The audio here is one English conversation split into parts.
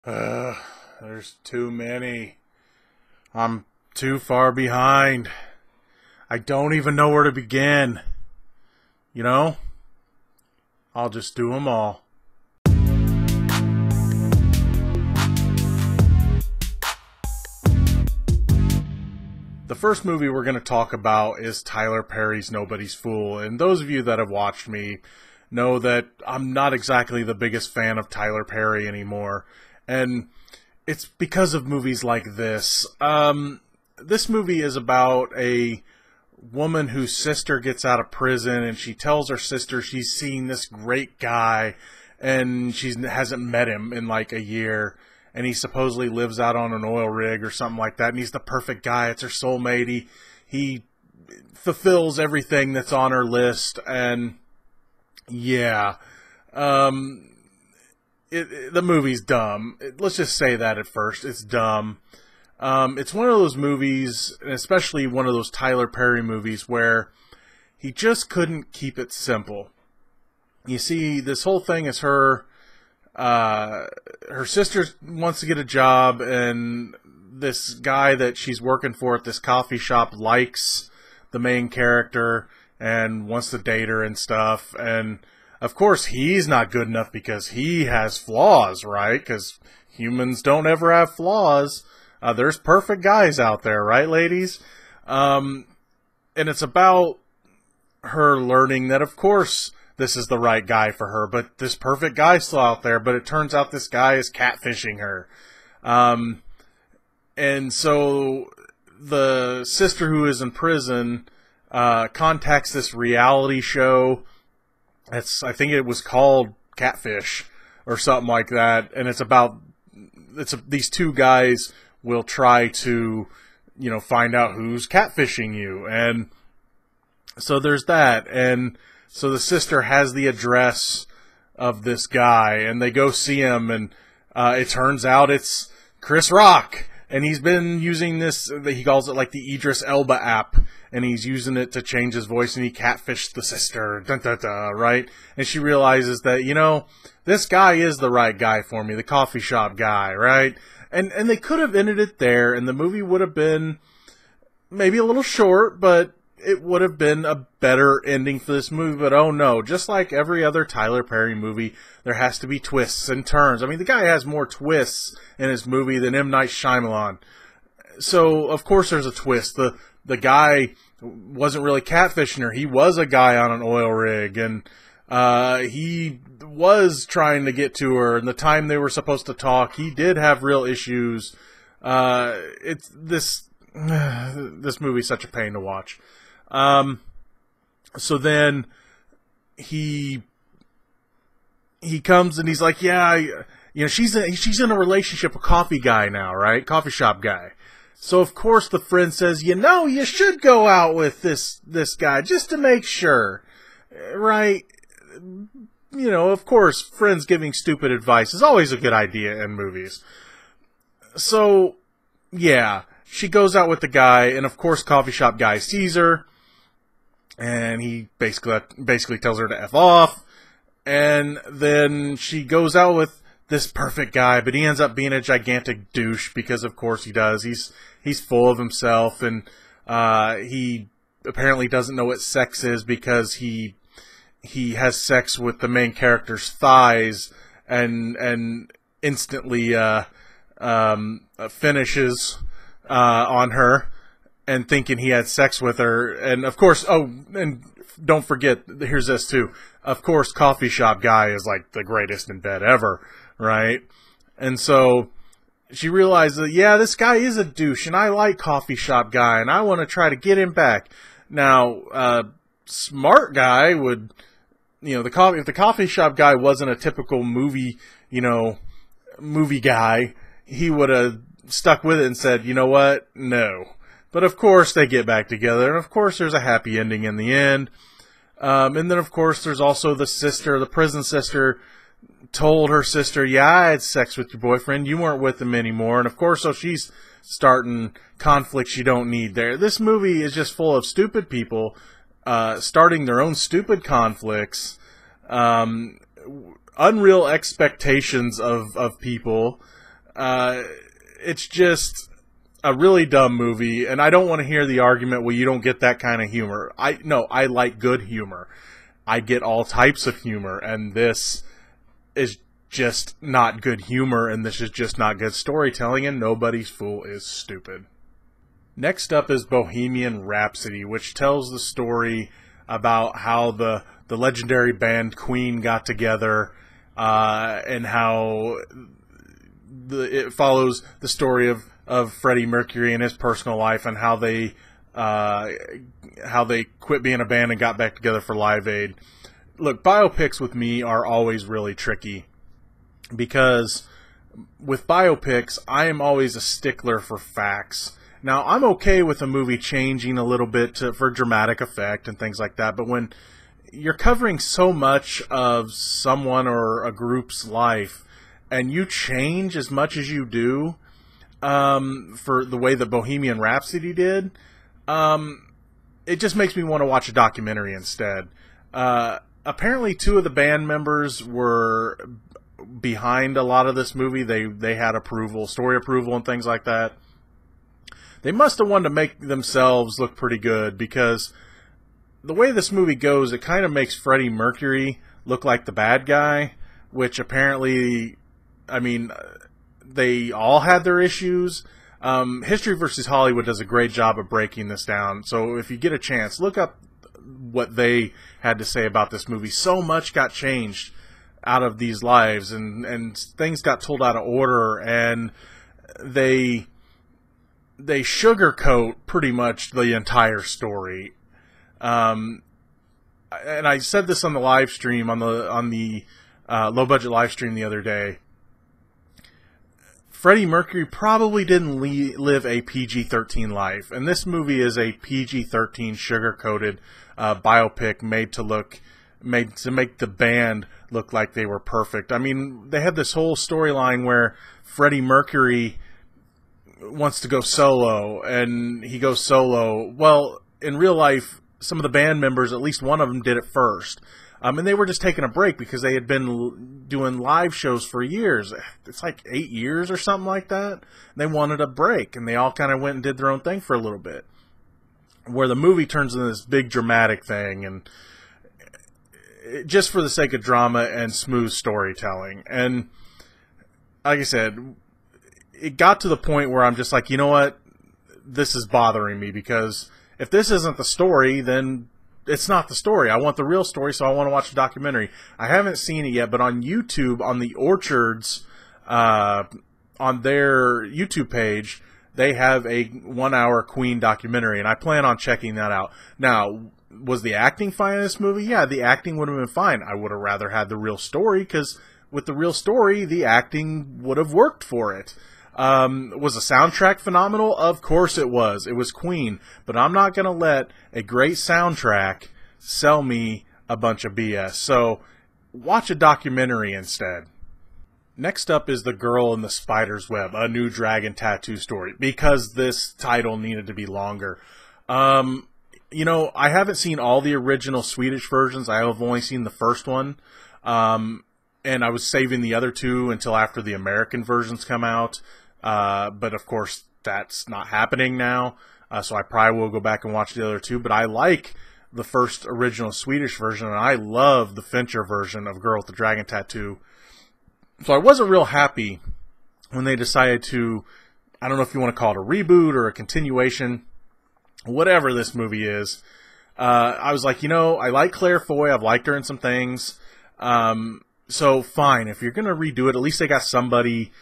Uh, there's too many. I'm too far behind. I don't even know where to begin. You know? I'll just do them all. The first movie we're going to talk about is Tyler Perry's Nobody's Fool. And those of you that have watched me know that I'm not exactly the biggest fan of Tyler Perry anymore. And it's because of movies like this. This movie is about a woman whose sister gets out of prison, and she tells her sister she's seen this great guy, and she hasn't met him in like a year, and he supposedly lives out on an oil rig or something like that, and he's the perfect guy. It's her soulmate. He fulfills everything that's on her list, and yeah, the movie's dumb. Let's just say that at first. It's dumb. It's one of those movies, and especially one of those Tyler Perry movies, where he just couldn't keep it simple. You see, this whole thing is her sister wants to get a job, and this guy that she's working for at this coffee shop likes the main character and wants to date her and stuff. And of course, he's not good enough because he has flaws, right? Because humans don't ever have flaws. There's perfect guys out there, right, ladies? And it's about her learning that, of course, this is the right guy for her, but this perfect guy's still out there, but it turns out this guy is catfishing her. And so the sister who is in prison contacts this reality show. I think it was called Catfish or something like that, and these two guys will try to, find out who's catfishing you. And so there's that. And so the sister has the address of this guy, and they go see him, and it turns out it's Chris Rock. And he's been using this, he calls it like the Idris Elba app, and he's using it to change his voice, and he catfished the sister, dun, dun, dun, right? And she realizes that, this guy is the right guy for me, the coffee shop guy, right? And they could have ended it there, and the movie would have been maybe a little short, but it would have been a better ending for this movie. But oh no, just like every other Tyler Perry movie, there has to be twists and turns. I mean, the guy has more twists in his movie than M. Night Shyamalan. So, of course there's a twist. The guy wasn't really catfishing her. He was a guy on an oil rig, and he was trying to get to her, and the time they were supposed to talk, he did have real issues. This movie's such a pain to watch. So then he comes and he's like, yeah, she's in a relationship with a coffee guy now, right? Coffee shop guy. So of course the friend says, you should go out with this guy just to make sure, right? Of course, friends giving stupid advice is always a good idea in movies. So, yeah, she goes out with the guy, and of course coffee shop guy sees her, and he basically tells her to F off, and then she goes out with this perfect guy, but he ends up being a gigantic douche, because of course he does. He's full of himself, and he apparently doesn't know what sex is, because he has sex with the main character's thighs and instantly finishes on her, and thinking he had sex with her. And of course, and don't forget, here's this too. Of course, coffee shop guy is like the greatest in bed ever, right? And so she realizes that, yeah, this guy is a douche, and I like coffee shop guy, and I want to try to get him back. Now, smart guy would, if the coffee shop guy wasn't a typical movie guy, he would have stuck with it and said, you know what, no. But of course they get back together, and of course there's a happy ending in the end. And then of course there's also the prison sister told her sister, yeah, I had sex with your boyfriend, you weren't with him anymore. And of course, so she's starting conflicts you don't need there. This movie is just full of stupid people starting their own stupid conflicts, unreal expectations of people, It's just a really dumb movie, and I don't want to hear the argument, well, you don't get that kind of humor. No, I like good humor. I get all types of humor, and this is just not good humor, and this is just not good storytelling, and Nobody's Fool is stupid. Next up is Bohemian Rhapsody, which tells the story about how the legendary band Queen got together, and how it follows the story of Freddie Mercury and his personal life, and how they quit being a band and got back together for Live Aid. Look, biopics with me are always really tricky, because with biopics, I am always a stickler for facts. Now, I'm okay with a movie changing a little bit for dramatic effect and things like that, but when you're covering so much of someone or a group's life, and you change as much as you do, for the way that Bohemian Rhapsody did, it just makes me want to watch a documentary instead. Apparently, 2 of the band members were behind a lot of this movie. They had approval, story approval, and things like that. They must have wanted to make themselves look pretty good, because the way this movie goes, it kind of makes Freddie Mercury look like the bad guy, which apparently, I mean, they all had their issues. History vs. Hollywood does a great job of breaking this down, so if you get a chance, look up what they had to say about this movie. So much got changed out of these lives, and things got told out of order, and they sugarcoat pretty much the entire story. And I said this on the live stream, on the low budget live stream the other day. Freddie Mercury probably didn't live a PG-13 life, and this movie is a PG-13 sugar-coated biopic made to make the band look like they were perfect. I mean, they had this whole storyline where Freddie Mercury wants to go solo, and he goes solo. Well, in real life, some of the band members, at least one of them, did it first. And they were just taking a break because they had been doing live shows for years. It's like 8 years or something like that. They wanted a break, and they all kind of went and did their own thing for a little bit. Where the movie turns into this big dramatic thing, and just for the sake of drama and smooth storytelling. And like I said, it got to the point where I'm just like, you know what? This is bothering me, because if this isn't the story, then it's not the story. I want the real story, so I want to watch a documentary. I haven't seen it yet, but on YouTube, on the Orchards, on their YouTube page, they have a 1-hour Queen documentary, and I plan on checking that out. Now, was the acting fine in this movie? Yeah, the acting would have been fine. I would have rather had the real story, because with the real story, the acting would have worked for it. Was the soundtrack phenomenal? Of course it was. It was Queen. But I'm not going to let a great soundtrack sell me a bunch of BS. So watch a documentary instead. Next up is The Girl in the Spider's Web, a new dragon tattoo story, because this title needed to be longer. You know, I haven't seen all the original Swedish versions. I have only seen the first one. And I was saving the other 2 until after the American versions come out. But of course, that's not happening now. So I probably will go back and watch the other 2. But I like the first original Swedish version, and I love the Fincher version of Girl with the Dragon Tattoo. So I wasn't real happy when they decided to, I don't know if you want to call it a reboot or a continuation, whatever this movie is. I was like, you know, I like Claire Foy. I've liked her in some things. So fine, if you're going to redo it, at least they got somebody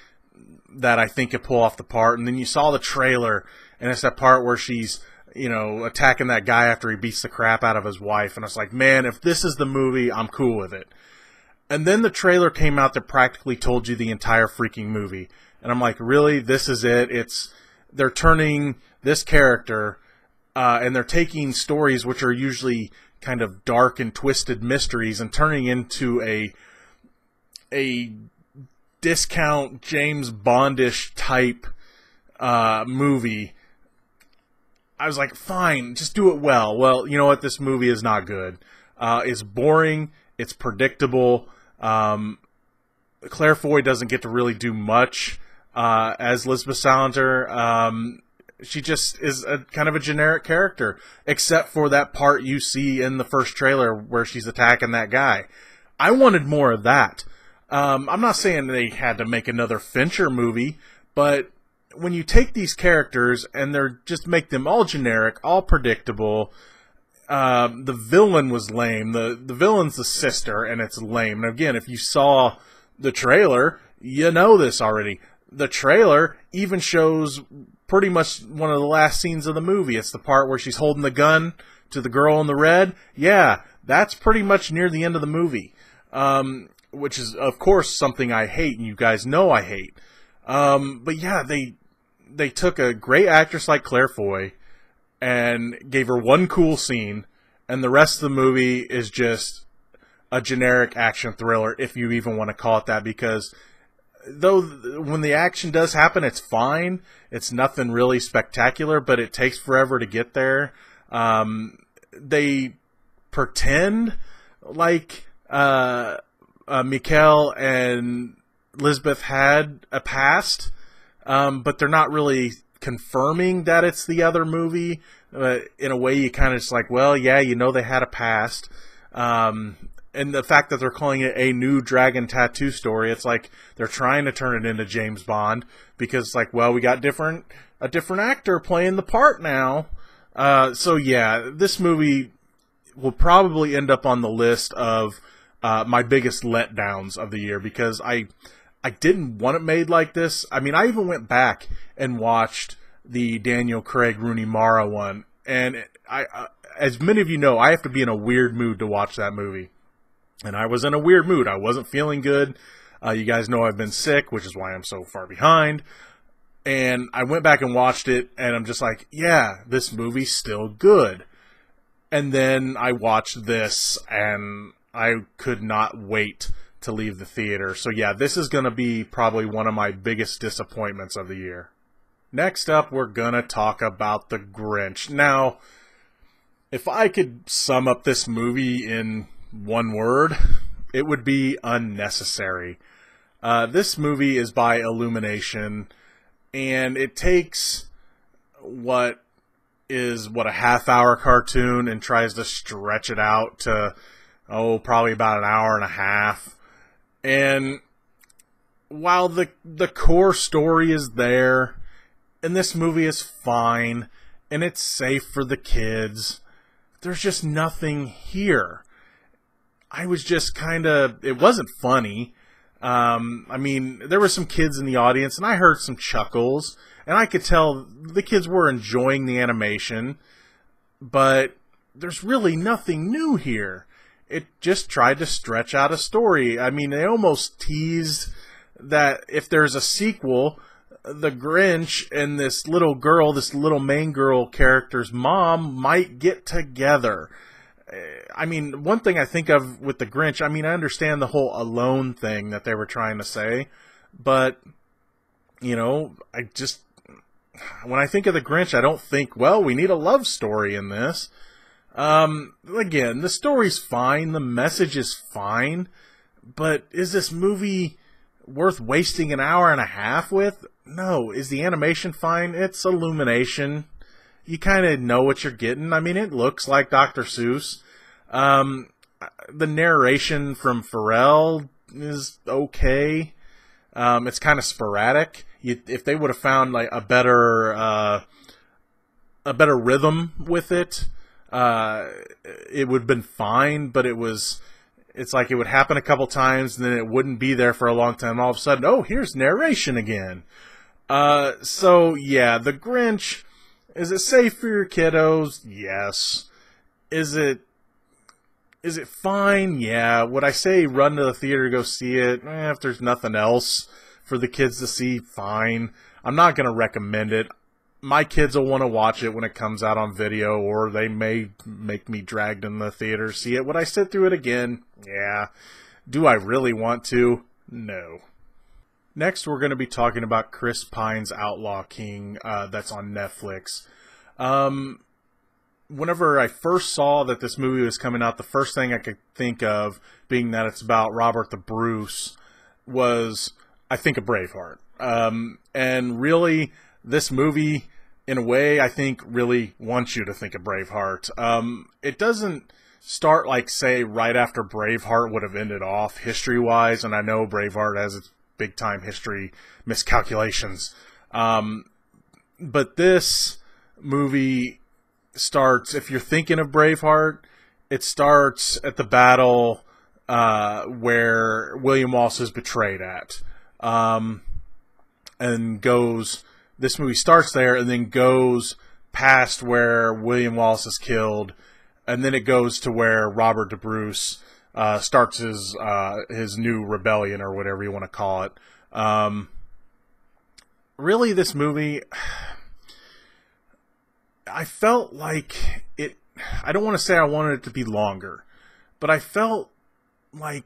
that I think could pull off the part. And then you saw the trailer, and it's that part where she's, you know, attacking that guy after he beats the crap out of his wife. And I was like, man, if this is the movie, I'm cool with it. And then the trailer came out that practically told you the entire freaking movie. And I'm like, really? This is it? They're turning this character, and they're taking stories which are usually kind of dark and twisted mysteries and turning into a discount James Bondish type movie. I was like, fine, just do it well. Well, you know what? This movie is not good. It's boring. It's predictable. Claire Foy doesn't get to really do much. as Lisbeth Salander. She just is a kind of a generic character, except for that part you see in the first trailer where she's attacking that guy. I wanted more of that. I'm not saying they had to make another Fincher movie, but when you take these characters and they're just make them all generic, all predictable, the villain was lame. The villain's the sister, and it's lame. And again, if you saw the trailer, you know this already. The trailer even shows pretty much one of the last scenes of the movie. It's the part where she's holding the gun to the girl in the red. Yeah, that's pretty much near the end of the movie. Which is, of course, something I hate, and you guys know I hate. But yeah, they took a great actress like Claire Foy and gave her one cool scene, and the rest of the movie is just a generic action thriller, if you even want to call it that, because though when the action does happen, it's fine. It's nothing really spectacular, but it takes forever to get there. They pretend like Mikkel and Lisbeth had a past, but they're not really confirming that it's the other movie. In a way, you kind of just like, well, yeah, you know they had a past. And the fact that they're calling it a new dragon tattoo story, it's like they're trying to turn it into James Bond, because it's like, well, we got a different actor playing the part now. So yeah, this movie will probably end up on the list of my biggest letdowns of the year, because I didn't want it made like this. I mean, I even went back and watched the Daniel Craig Rooney Mara one, and as many of you know, I have to be in a weird mood to watch that movie. And I was in a weird mood. I wasn't feeling good. You guys know I've been sick, which is why I'm so far behind. And I went back and watched it, and I'm just like, yeah, this movie's still good. And then I watched this, and I could not wait to leave the theater. So yeah, this is going to be probably one of my biggest disappointments of the year. Next up, we're going to talk about The Grinch. Now, if I could sum up this movie in one word, it would be unnecessary. This movie is by Illumination, and it takes what is a half-hour cartoon and tries to stretch it out to, probably about an hour and a half. And while the core story is there, and this movie is fine, and it's safe for the kids, there's just nothing here. I was just it wasn't funny. I mean, there were some kids in the audience, and I heard some chuckles, and I could tell the kids were enjoying the animation, but there's really nothing new here. It just tried to stretch out a story. I mean, they almost teased that if there's a sequel, the Grinch and this little girl, this little main girl character's mom, might get together. I mean, one thing I think of with the Grinch, I mean, I understand the whole alone thing that they were trying to say, but, you know, when I think of the Grinch, I don't think, well, we need a love story in this. Again, the story's fine, the message is fine, but is this movie worth wasting an hour and a half with? No. Is the animation fine? It's Illumination. You kind of know what you're getting. I mean, it looks like Dr. Seuss. The narration from Pharrell is okay. It's kind of sporadic. If they would have found like a better rhythm with it, it would have been fine. But it's like it would happen a couple times, and then it wouldn't be there for a long time. All of a sudden, oh, here's narration again. So yeah, The Grinch. Is it safe for your kiddos? Yes. Is it fine? Yeah. Would I say run to the theater to go see it? If there's nothing else for the kids to see, fine. I'm not going to recommend it. My kids will want to watch it when it comes out on video, or they may make me dragged in the theater to see it. Would I sit through it again? Yeah. Do I really want to? No. Next, we're going to be talking about Chris Pine's Outlaw King that's on Netflix. Whenever I first saw that this movie was coming out, the first thing I could think of, being that it's about Robert the Bruce, was, I think, of Braveheart. And really, this movie, in a way, I think really wants you to think of Braveheart. It doesn't start, like, say, right after Braveheart would have ended off history-wise, and I know Braveheart has its big-time history miscalculations. But this movie starts, if you're thinking of Braveheart, it starts at the battle where William Wallace is betrayed at. And goes, this movie starts there and then goes past where William Wallace is killed, and then it goes to where Robert the Bruce starts his new rebellion, or whatever you want to call it. Really, this movie, I felt like it, I don't want to say I wanted it to be longer, but I felt like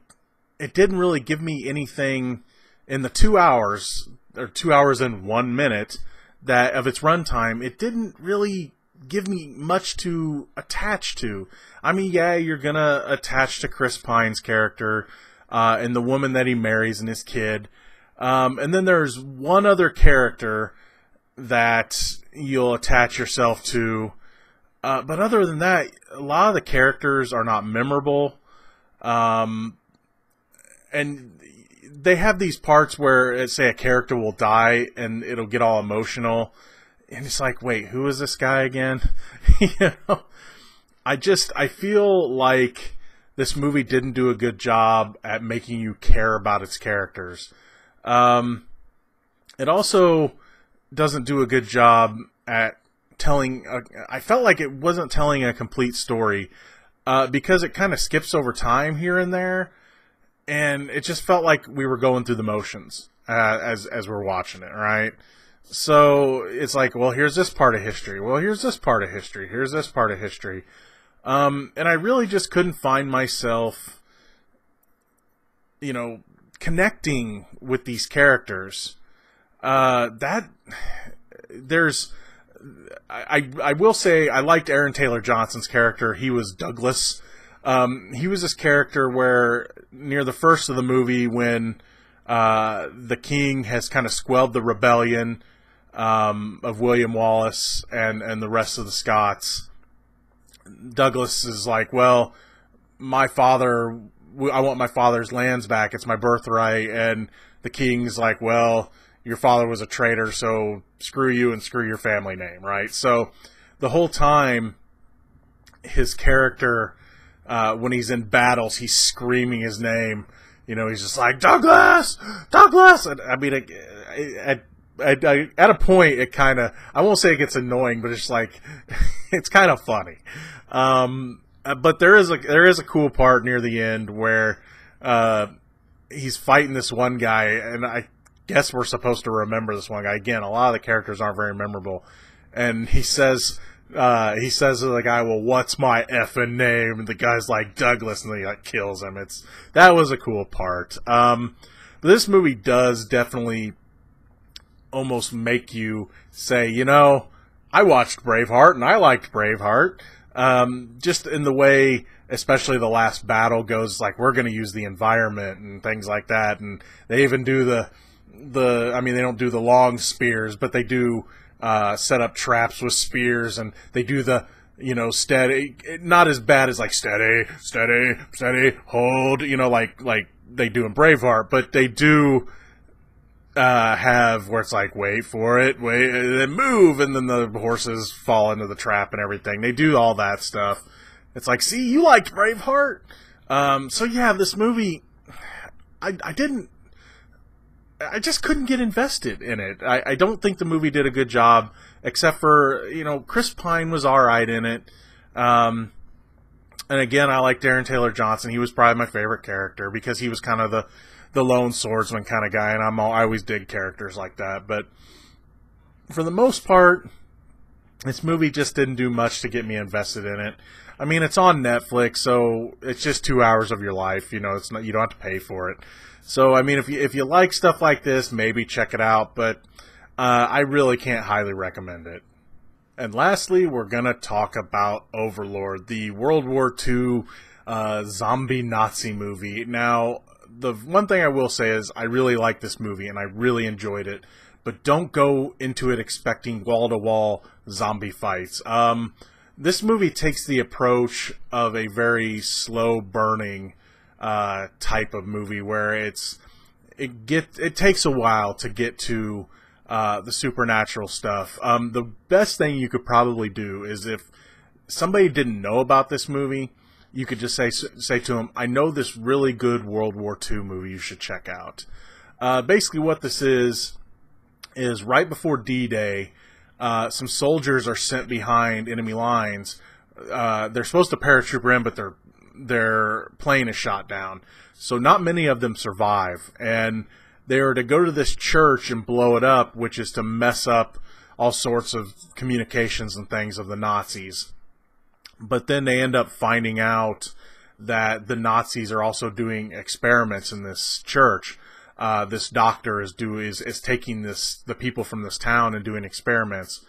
it didn't really give me anything in the 2 hours, or 2 hours and 1 minute, that of its runtime. It didn't really give me much to attach to. I mean, yeah, you're gonna attach to Chris Pine's character, and the woman that he marries and his kid. And then there's one other character that you'll attach yourself to. But other than that, a lot of the characters are not memorable. And they have these parts where, say, a character will die and it'll get all emotional. And it's like, wait, who is this guy again? You know? I feel like this movie didn't do a good job at making you care about its characters. It also doesn't do a good job at telling, I felt like it wasn't telling a complete story, because it kind of skips over time here and there, and it just felt like we were going through the motions, as we're watching it, right? So it's like, well, here's this part of history. Well, here's this part of history. Here's this part of history. And I really just couldn't find myself, connecting with these characters. I will say I liked Aaron Taylor Johnson's character. He was Douglas. He was this character where near the first of the movie, when the king has kind of squelled the rebellion of William Wallace and the rest of the Scots, Douglas is like, well, I want my father's lands back. It's my birthright. And the king's like, well, your father was a traitor, so screw you and screw your family name, right? So the whole time, his character, when he's in battles, he's screaming his name. He's just like, Douglas! Douglas! And, I mean, at a point, it kind of, I won't say it gets annoying, but it's like, it's kind of funny. But there is a cool part near the end where he's fighting this one guy, and I guess we're supposed to remember this one guy. Again, a lot of the characters aren't very memorable. And he says to the guy, well, what's my effing name? And the guy's like, Douglas, and then he kills him. That was a cool part. But this movie does definitely almost make you say, I watched Braveheart and I liked Braveheart. Just in the way, especially the last battle goes, like, we're going to use the environment and things like that. And they even do they don't do the long spears, but they do set up traps with spears, and they do the, steady, not as bad as like steady, steady, steady, hold, like they do in Braveheart, but they do have where it's like, wait for it, wait, and then move, and then the horses fall into the trap and everything. They do all that stuff. It's like, see, you liked Braveheart. So yeah, this movie, I just couldn't get invested in it. I don't think the movie did a good job, except for, Chris Pine was alright in it. And again, I liked Aaron Taylor Johnson. He was probably my favorite character, because he was kind of the lone swordsman kind of guy, and I always dig characters like that. But for the most part, this movie just didn't do much to get me invested in it. I mean, it's on Netflix, so it's just 2 hours of your life. It's not, you don't have to pay for it. So, I mean, if you like stuff like this, maybe check it out. But I really can't highly recommend it. And lastly, we're going to talk about Overlord, the World War II zombie Nazi movie. Now, the one thing I will say is I really like this movie and I really enjoyed it, but don't go into it expecting wall-to-wall zombie fights. This movie takes the approach of a very slow-burning type of movie where it takes a while to get to the supernatural stuff. The best thing you could probably do is if somebody didn't know about this movie, you could just say to them, I know this really good World War II movie you should check out. Basically what this is right before D-Day, some soldiers are sent behind enemy lines. They're supposed to paratrooper in, but their plane is shot down. So not many of them survive. And they are to go to this church and blow it up, which is to mess up all sorts of communications and things of the Nazis. But then they end up finding out that the Nazis are also doing experiments in this church. This doctor is taking the people from this town and doing experiments.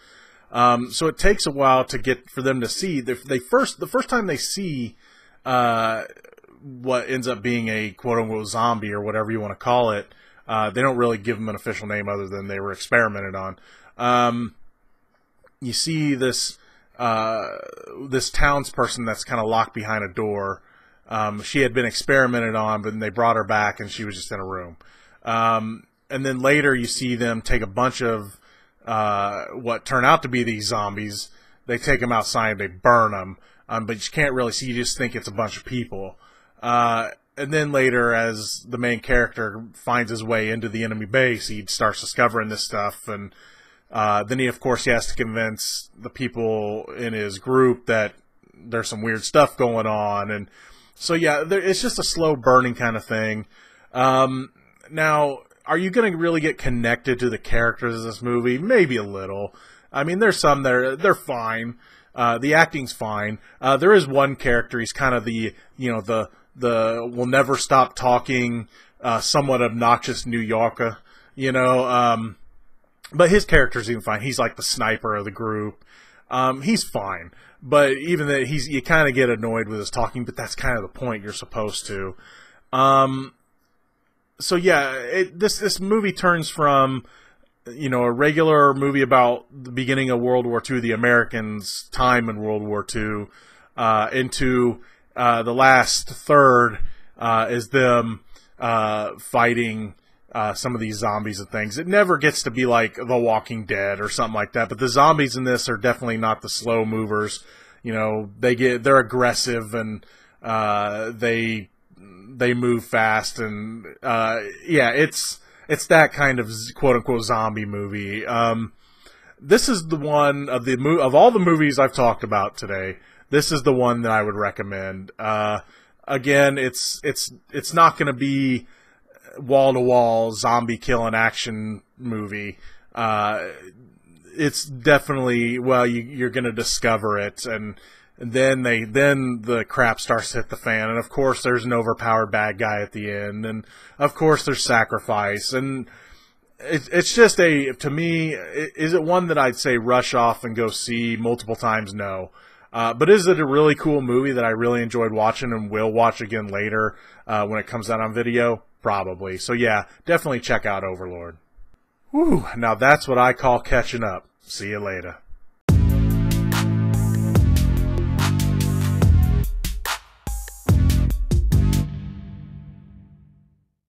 So it takes a while for them to see. The first time they see what ends up being a quote-unquote zombie or whatever you want to call it, they don't really give them an official name other than they were experimented on. You see this townsperson that's kind of locked behind a door. She had been experimented on, but they brought her back and she was just in a room. And then later you see them take a bunch of what turn out to be these zombies. They take them outside, they burn them, but you can't really see. You just think it's a bunch of people. And then later, as the main character finds his way into the enemy base, he starts discovering this stuff, and then he has to convince the people in his group that there's some weird stuff going on. And so yeah, it's just a slow burning kind of thing. Now, are you going to really get connected to the characters of this movie? Maybe a little. I mean, there's some that they're fine. The acting's fine. There is one character. He's kind of the will never stop talking, somewhat obnoxious New Yorker, but his character's even fine. He's like the sniper of the group. He's fine, but even that you kind of get annoyed with his talking, but that's kind of the point. You're supposed to. So yeah, this movie turns from a regular movie about the beginning of World War II, the Americans' time in World War II, into the last third is them fighting some of these zombies and things. It never gets to be like The Walking Dead or something like that, but the zombies in this are definitely not the slow movers. They're aggressive and they move fast, and yeah, it's that kind of quote unquote zombie movie. This is the one of all the movies I've talked about today. This is the one that I would recommend. Again, it's not going to be wall-to-wall zombie killing action movie. It's definitely, you're going to discover it, and then the crap starts to hit the fan, and of course there's an overpowered bad guy at the end, and of course there's sacrifice, and it's just to me, is it one that I'd say rush off and go see multiple times? No. But is it a really cool movie that I really enjoyed watching and will watch again later when it comes out on video? Probably. So yeah, definitely check out Overlord. Whew, now that's what I call catching up. See you later.